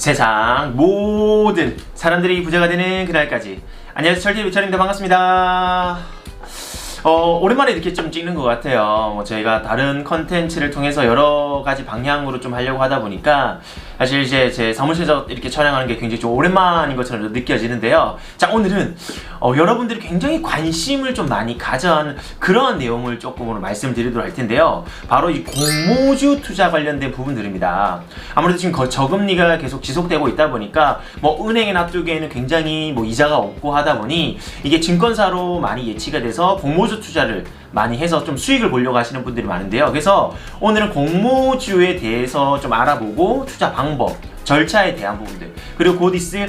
세상 모든 사람들이 부자가 되는 그날까지. 안녕하세요, 철TV철입니다. 반갑습니다. 오랜만에 이렇게 좀 찍는 것 같아요. 저희가 다른 컨텐츠를 통해서 여러 가지 방향으로 좀 하려고 하다 보니까 사실 이제 제 사무실에서 이렇게 촬영하는 게 굉장히 좀 오랜만인 것처럼 느껴지는데요. 자, 오늘은 여러분들이 굉장히 관심을 좀 많이 가져온 그런 내용을 조금 오늘 말씀드리도록 할 텐데요. 바로 이 공모주 투자 관련된 부분들입니다. 아무래도 지금 저금리가 계속 지속되고 있다 보니까 은행에 놔두기에는 굉장히 이자가 없고 하다 보니 이게 증권사로 많이 예치가 돼서 공모주 투자를 많이 해서 좀 수익을 보려고 하시는 분들이 많은데요. 그래서 오늘은 공모주에 대해서 좀 알아보고 투자 방법, 절차에 대한 부분들, 그리고 곧 있을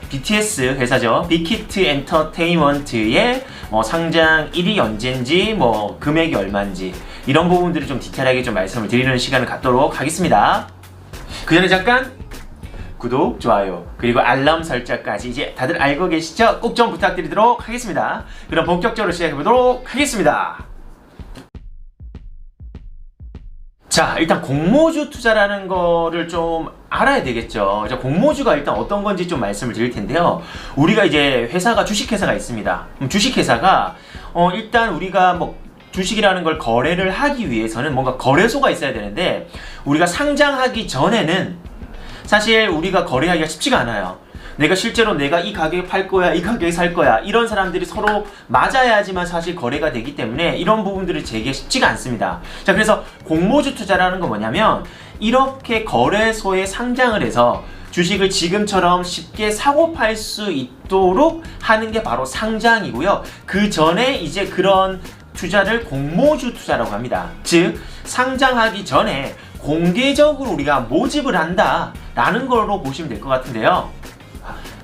BTS 회사죠, 빅히트 엔터테인먼트의 상장 1위 언젠지, 금액이 얼마인지 이런 부분들을 좀 디테일하게 좀 말씀을 드리는 시간을 갖도록 하겠습니다. 그 전에 잠깐 구독, 좋아요, 그리고 알람 설정까지 이제 다들 알고 계시죠? 꼭 좀 부탁드리도록 하겠습니다. 그럼 본격적으로 시작해보도록 하겠습니다. 자, 일단 공모주 투자라는 거를 좀 알아야 되겠죠. 자, 공모주가 일단 어떤 건지 좀 말씀을 드릴 텐데요. 우리가 이제 회사가 주식회사가 있습니다. 주식회사가 일단 우리가 주식이라는 걸 거래를 하기 위해서는 뭔가 거래소가 있어야 되는데, 우리가 상장하기 전에는 사실 우리가 거래하기가 쉽지가 않아요. 내가 실제로 내가 이 가격에 팔 거야, 이 가격에 살 거야, 이런 사람들이 서로 맞아야지만 사실 거래가 되기 때문에 이런 부분들을 재기가 쉽지가 않습니다. 자, 그래서 공모주 투자라는 건 뭐냐면, 이렇게 거래소에 상장을 해서 주식을 지금처럼 쉽게 사고 팔 수 있도록 하는 게 바로 상장이고요. 그 전에 이제 그런 투자를 공모주 투자라고 합니다. 즉, 상장하기 전에 공개적으로 우리가 모집을 한다 라는 걸로 보시면 될 것 같은데요.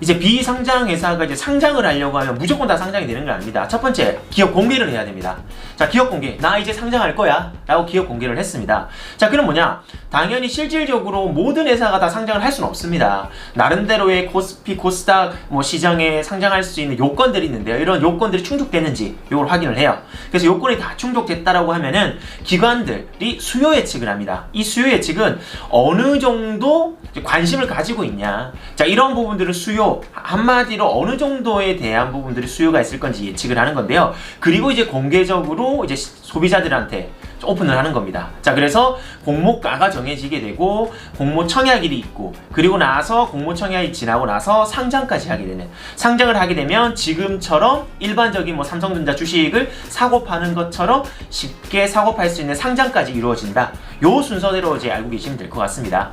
이제 비상장 회사가 이제 상장을 하려고 하면 무조건 다 상장이 되는 건 아닙니다. 첫 번째, 기업 공개를 해야 됩니다. 자, 기업 공개. 나 이제 상장할 거야 라고 기업 공개를 했습니다. 자, 그럼 뭐냐? 당연히 실질적으로 모든 회사가 다 상장을 할 수는 없습니다. 나름대로의 코스피, 코스닥 시장에 상장할 수 있는 요건들이 있는데요. 이런 요건들이 충족되는지 이걸 확인을 해요. 그래서 요건이 다 충족됐다라고 하면은 기관들이 수요 예측을 합니다. 이 수요 예측은 어느 정도 관심을 가지고 있냐. 자, 이런 부분들은 수요, 한마디로 어느 정도에 대한 부분들이 수요가 있을 건지 예측을 하는 건데요. 그리고 이제 공개적으로 이제 소비자들한테 오픈을 하는 겁니다. 자, 그래서 공모가가 정해지게 되고 공모 청약일이 있고, 그리고 나서 공모 청약이 지나고 나서 상장까지 하게 되는, 상장을 하게 되면 지금처럼 일반적인 삼성전자 주식을 사고 파는 것처럼 쉽게 사고 팔 수 있는 상장까지 이루어진다. 요 순서대로 이제 알고 계시면 될 것 같습니다.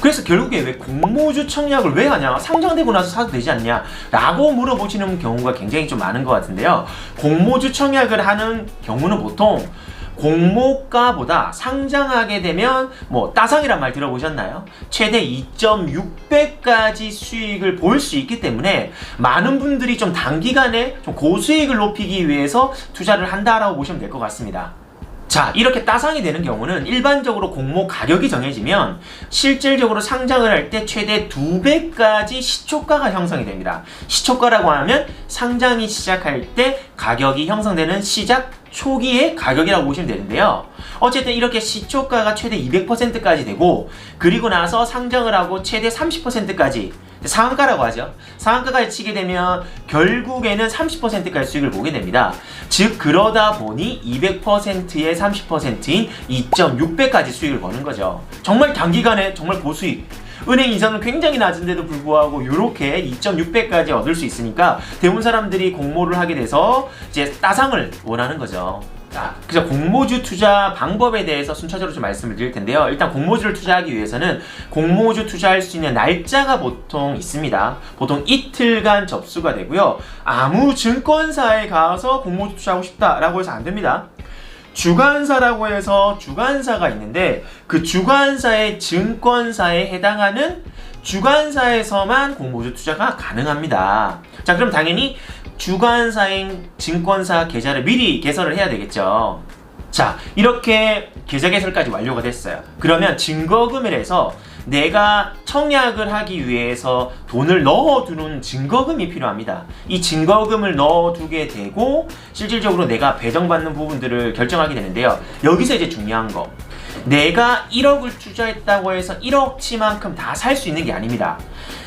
그래서 결국에 왜 공모주 청약을 왜 하냐, 상장되고 나서 사도 되지 않냐 라고 물어보시는 경우가 굉장히 좀 많은 것 같은데요. 공모주 청약을 하는 경우는 보통 공모가보다 상장하게 되면 따상이란 말 들어보셨나요? 최대 2.6배까지 수익을 볼 수 있기 때문에 많은 분들이 좀 단기간에 좀 고수익을 높이기 위해서 투자를 한다라고 보시면 될 것 같습니다. 자, 이렇게 따상이 되는 경우는 일반적으로 공모 가격이 정해지면 실질적으로 상장을 할 때 최대 2배까지 시초가가 형성이 됩니다. 시초가라고 하면 상장이 시작할 때 가격이 형성되는 시작 초기의 가격이라고 보시면 되는데요. 어쨌든 이렇게 시초가가 최대 200%까지 되고, 그리고 나서 상장을 하고 최대 30%까지 상한가라고 하죠. 상한가까지 치게 되면 결국에는 30%까지 수익을 보게 됩니다. 즉, 그러다 보니 200%의 30%인 2.6배까지 수익을 버는 거죠. 정말 단기간에 정말 고수익. 은행 이자는 굉장히 낮은데도 불구하고 이렇게 2.6배까지 얻을 수 있으니까 대부분 사람들이 공모를 하게 돼서 이제 따상을 원하는 거죠. 자, 그래서 공모주 투자 방법에 대해서 순차적으로 좀 말씀을 드릴 텐데요. 일단 공모주를 투자하기 위해서는 공모주 투자할 수 있는 날짜가 보통 있습니다. 보통 이틀간 접수가 되고요. 아무 증권사에 가서 공모주 투자하고 싶다라고 해서 안 됩니다. 주관사라고 해서 주관사가 있는데, 그 주관사의 증권사에 해당하는 주관사에서만 공모주 투자가 가능합니다. 자, 그럼 당연히 주관사인 증권사 계좌를 미리 개설을 해야 되겠죠. 자, 이렇게 계좌 개설까지 완료가 됐어요. 그러면 증거금을 해서 내가 청약을 하기 위해서 돈을 넣어두는 증거금이 필요합니다. 이 증거금을 넣어두게 되고 실질적으로 내가 배정받는 부분들을 결정하게 되는데요. 여기서 이제 중요한 거, 내가 1억을 투자했다고 해서 1억치만큼 다 살 수 있는 게 아닙니다.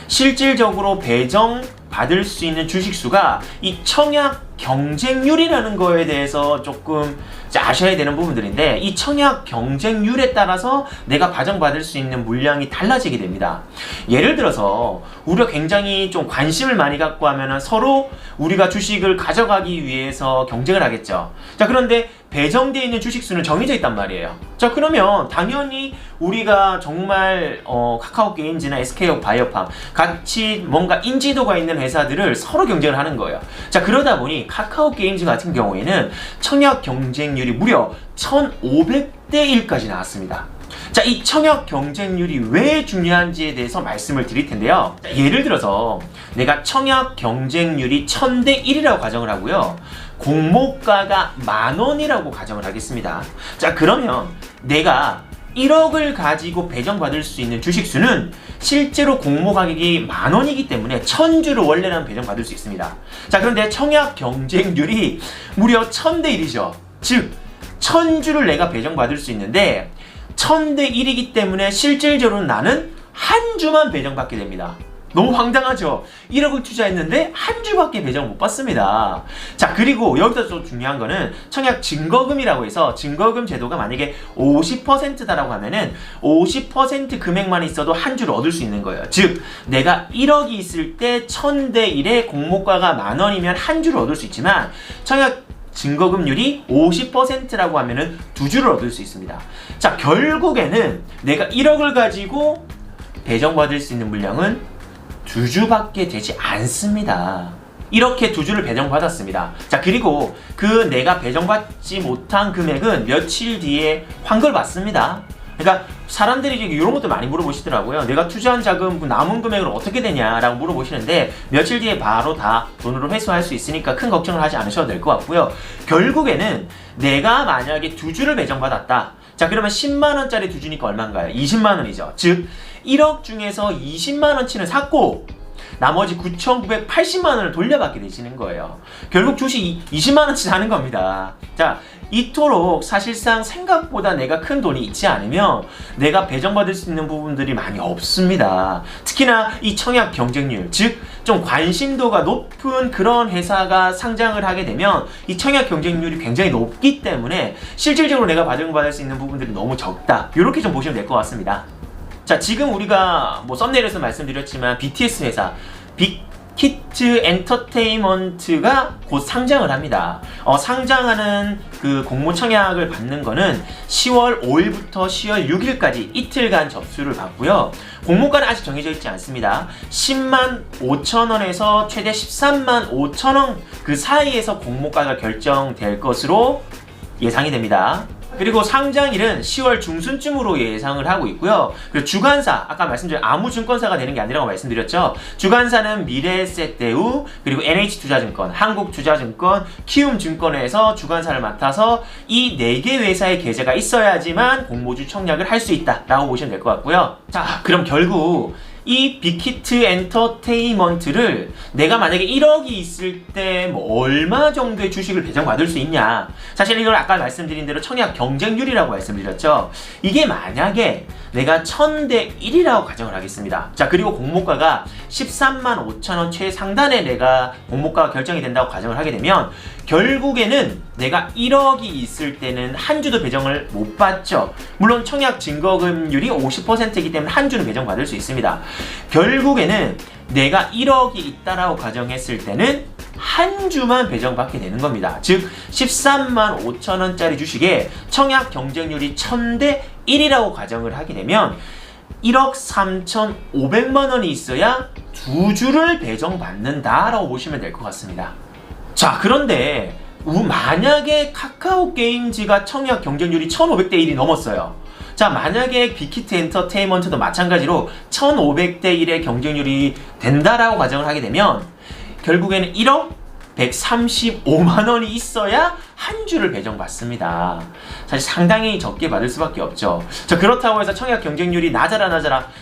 실질적으로 배정 받을 수 있는 주식수가 이 청약 경쟁률이라는 거에 대해서 조금 아셔야 되는 부분들인데, 이 청약 경쟁률에 따라서 내가 배정받을 수 있는 물량이 달라지게 됩니다. 예를 들어서 우리가 굉장히 좀 관심을 많이 갖고 하면은 서로 우리가 주식을 가져가기 위해서 경쟁을 하겠죠. 자, 그런데 배정되어 있는 주식수는 정해져 있단 말이에요. 자, 그러면 당연히 우리가 정말 카카오게임즈나 SK바이오팜 같이 뭔가 인지도가 있는 회사들을 서로 경쟁을 하는 거예요. 자, 그러다 보니 카카오게임즈 같은 경우에는 청약 경쟁률이 무려 1500대 1까지 나왔습니다. 자, 이 청약 경쟁률이 왜 중요한지에 대해서 말씀을 드릴 텐데요. 자, 예를 들어서 내가 청약 경쟁률이 1000대 1이라고 가정을 하고요. 공모가가 10,000원이라고 가정을 하겠습니다. 자, 그러면 내가 1억을 가지고 배정받을 수 있는 주식수는 실제로 공모 가격이 10,000원이기 때문에 1000주를 원래는 배정받을 수 있습니다. 자, 그런데 청약 경쟁률이 무려 1000대 1이죠. 즉 1000주를 내가 배정받을 수 있는데 1000대 1이기 때문에 실질적으로 나는 한 주만 배정받게 됩니다. 너무 황당하죠? 1억을 투자했는데 한 주밖에 배정 못 받습니다. 자, 그리고 여기서 좀 중요한 거는 청약 증거금이라고 해서 증거금 제도가 만약에 50%다라고 하면은 50% 금액만 있어도 한 주를 얻을 수 있는 거예요. 즉 내가 1억이 있을 때 1000대 1에 공모가가 10,000원이면 한 주를 얻을 수 있지만 청약 증거금률이 50%라고 하면은 두 주를 얻을 수 있습니다. 자, 결국에는 내가 1억을 가지고 배정받을 수 있는 물량은 두 주밖에 되지 않습니다. 이렇게 두 주를 배정받았습니다. 자, 그리고 그 내가 배정받지 못한 금액은 며칠 뒤에 환급받습니다. 그러니까 사람들이 이런 것도 많이 물어보시더라고요. 내가 투자한 자금 남은 금액을 어떻게 되냐라고 물어보시는데 며칠 뒤에 바로 다 돈으로 회수할 수 있으니까 큰 걱정을 하지 않으셔도 될 것 같고요. 결국에는 내가 만약에 두 주를 배정받았다. 자, 그러면 10만원짜리 두 주니까 얼마인가요? 20만원이죠. 즉 1억 중에서 20만원치는 샀고 나머지 9,980만원을 돌려받게 되시는 거예요. 결국 주식 20만원치 사는 겁니다. 자, 이토록 사실상 생각보다 내가 큰 돈이 있지 않으면 내가 배정받을 수 있는 부분들이 많이 없습니다. 특히나 이 청약 경쟁률, 즉 좀 관심도가 높은 그런 회사가 상장을 하게 되면 이 청약 경쟁률이 굉장히 높기 때문에 실질적으로 내가 배정받을 수 있는 부분들이 너무 적다. 이렇게 좀 보시면 될 것 같습니다. 자, 지금 우리가 썸네일에서 말씀드렸지만 BTS 회사 빅히트 엔터테인먼트가 곧 상장을 합니다. 상장하는 그 공모 청약을 받는 거는 10월 5일부터 10월 6일까지 이틀간 접수를 받고요. 공모가는 아직 정해져 있지 않습니다. 10만 5천 원에서 최대 13만 5천 원 그 사이에서 공모가가 결정될 것으로 예상이 됩니다. 그리고 상장일은 10월 중순쯤으로 예상을 하고 있고요. 그리고 주관사, 아까 말씀드린 아무 증권사가 되는 게 아니라고 말씀드렸죠. 주관사는 미래에셋대우, 그리고 NH투자증권, 한국투자증권, 키움증권에서 주관사를 맡아서 이 4개 회사의 계좌가 있어야지만 공모주 청약을 할 수 있다라고 보시면 될 것 같고요. 자, 그럼 결국 이 빅히트 엔터테인먼트를 내가 만약에 1억이 있을 때 뭐 얼마 정도의 주식을 배정받을 수 있냐. 사실 이걸 아까 말씀드린 대로 청약 경쟁률이라고 말씀드렸죠. 이게 만약에 내가 1000대 1이라고 가정을 하겠습니다. 자, 그리고 공모가가 13만 5천 원 최상단에 내가 공모가가 결정이 된다고 가정을 하게 되면 결국에는 내가 1억이 있을 때는 한 주도 배정을 못 받죠. 물론 청약 증거금률이 50%이기 때문에 한 주는 배정받을 수 있습니다. 결국에는 내가 1억이 있다라고 가정했을 때는 한 주만 배정받게 되는 겁니다. 즉 13만 5천 원짜리 주식에 청약 경쟁률이 1000대 1이라고 가정을 하게 되면 1억 3,500만 원이 있어야 두 주를 배정받는다라고 보시면 될 것 같습니다. 자, 그런데 만약에 카카오게임즈가 청약 경쟁률이 1500대 1이 넘었어요. 자, 만약에 빅히트 엔터테인먼트도 마찬가지로 1500대 1의 경쟁률이 된다라고 가정을 하게 되면 결국에는 1억 135만 원이 있어야 한 주를 배정받습니다. 사실 상당히 적게 받을 수밖에 없죠. 자, 그렇다고 해서 청약 경쟁률이 낮아라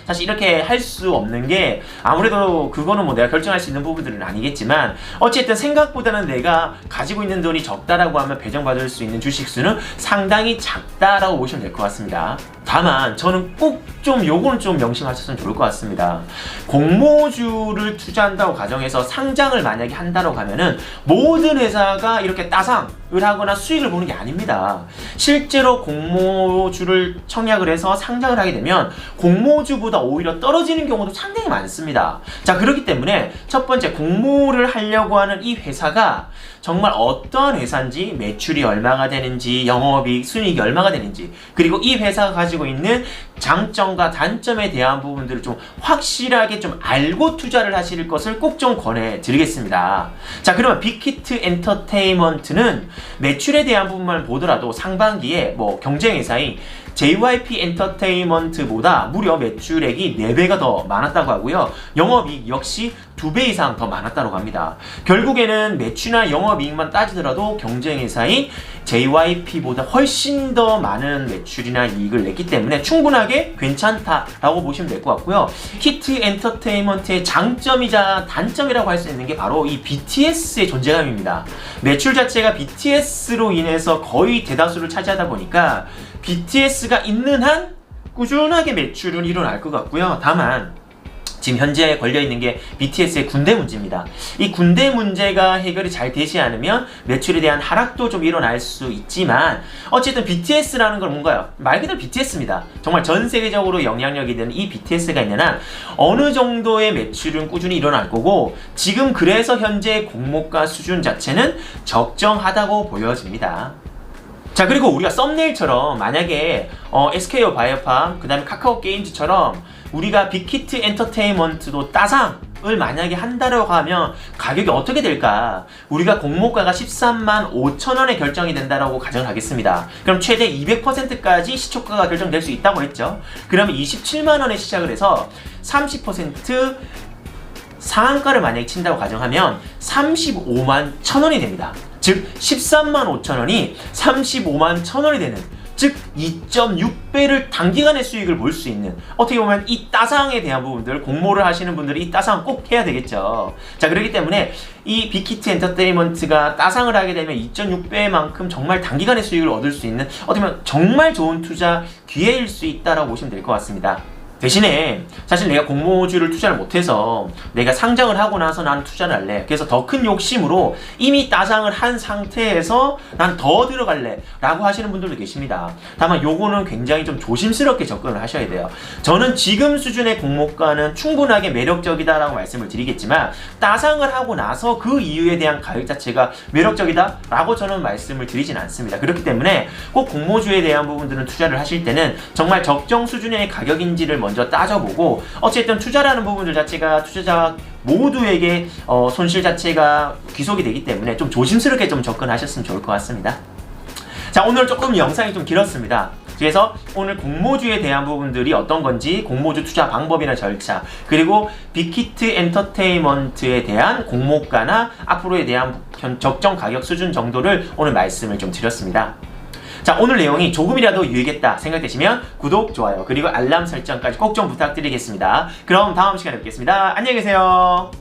사실 이렇게 할 수 없는 게 아무래도 그거는 뭐 내가 결정할 수 있는 부분들은 아니겠지만 어쨌든 생각보다는 내가 가지고 있는 돈이 적다라고 하면 배정받을 수 있는 주식 수는 상당히 작다라고 보시면 될 것 같습니다. 다만 저는 꼭 좀 요거는 좀 명심하셨으면 좋을 것 같습니다. 공모주를 투자한다고 가정해서 상장을 만약에 한다고 하면은 모든 회사가 이렇게 따상을 하거나 수익을 보는 게 아닙니다. 실제로 공모주를 청약을 해서 상장을 하게 되면 공모주보다 오히려 떨어지는 경우도 상당히 많습니다. 자, 그렇기 때문에 첫 번째 공모를 하려고 하는 이 회사가 정말 어떠한 회사인지, 매출이 얼마가 되는지, 영업이익, 순이익이 얼마가 되는지, 그리고 이 회사가 가지고 있는 장점과 단점에 대한 부분들을 좀 확실하게 좀 알고 투자를 하실 것을 꼭 좀 권해드리겠습니다. 자, 그러면 빅히트 엔터테인먼트는 매출에 대한 부분만 보더라도 상반기에 뭐 경쟁회사인 JYP 엔터테인먼트보다 무려 매출액이 4배가 더 많았다고 하고요. 영업이익 역시 2배 이상 더 많았다고 합니다. 결국에는 매출이나 영업이익만 따지더라도 경쟁회사인 JYP보다 훨씬 더 많은 매출이나 이익을 냈기 때문에 충분하게 괜찮다라고 보시면 될 것 같고요. 히트 엔터테인먼트의 장점이자 단점이라고 할 수 있는 게 바로 이 BTS의 존재감입니다. 매출 자체가 BTS로 인해서 거의 대다수를 차지하다 보니까 BTS가 있는 한 꾸준하게 매출은 일어날 것 같고요. 다만 지금 현재 걸려있는 게 BTS의 군대 문제입니다. 이 군대 문제가 해결이 잘 되지 않으면 매출에 대한 하락도 좀 일어날 수 있지만 어쨌든 BTS라는 건 뭔가요? 말 그대로 BTS입니다. 정말 전 세계적으로 영향력이 있는 이 BTS가 있는 한 어느 정도의 매출은 꾸준히 일어날 거고 지금 그래서 현재 공모가 수준 자체는 적정하다고 보여집니다. 자, 그리고 우리가 썸네일처럼 만약에 SKO 바이오팜, 그 다음에 카카오 게임즈처럼 우리가 빅히트 엔터테인먼트도 따상을 만약에 한다고 하면 가격이 어떻게 될까? 우리가 공모가가 13만 5천 원에 결정이 된다고 가정을 하겠습니다. 그럼 최대 200%까지 시초가가 결정될 수 있다고 했죠. 그러면 27만 원에 시작을 해서 30% 상한가를 만약에 친다고 가정하면 35만 1천 원이 됩니다. 즉 13만 5천 원이 35만 1천 원이 되는, 즉 2.6배를 단기간에 수익을 볼 수 있는, 어떻게 보면 이 따상에 대한 부분들, 공모를 하시는 분들이 이 따상 꼭 해야 되겠죠. 자, 그렇기 때문에 이 빅히트 엔터테인먼트가 따상을 하게 되면 2.6배만큼 정말 단기간에 수익을 얻을 수 있는, 어떻게 보면 정말 좋은 투자 기회일 수 있다라고 보시면 될 것 같습니다. 대신에 사실 내가 공모주를 투자를 못해서 내가 상장을 하고 나서 나는 투자를 할래, 그래서 더 큰 욕심으로 이미 따상을 한 상태에서 난 더 들어갈래 라고 하시는 분들도 계십니다. 다만 요거는 굉장히 좀 조심스럽게 접근을 하셔야 돼요. 저는 지금 수준의 공모가는 충분하게 매력적이다 라고 말씀을 드리겠지만 따상을 하고 나서 그 이유에 대한 가격 자체가 매력적이다 라고 저는 말씀을 드리진 않습니다. 그렇기 때문에 꼭 공모주에 대한 부분들은 투자를 하실 때는 정말 적정 수준의 가격인지를 먼저 따져보고, 어쨌든 투자라는 부분들 자체가 투자자 모두에게 손실 자체가 귀속이 되기 때문에 좀 조심스럽게 좀 접근하셨으면 좋을 것 같습니다. 자, 오늘 조금 영상이 좀 길었습니다. 그래서 오늘 공모주에 대한 부분들이 어떤 건지, 공모주 투자 방법이나 절차, 그리고 빅히트 엔터테인먼트에 대한 공모가나 앞으로에 대한 적정 가격 수준 정도를 오늘 말씀을 좀 드렸습니다. 자, 오늘 내용이 조금이라도 유익했다 생각되시면 구독, 좋아요, 그리고 알람 설정까지 꼭 좀 부탁드리겠습니다. 그럼 다음 시간에 뵙겠습니다. 안녕히 계세요.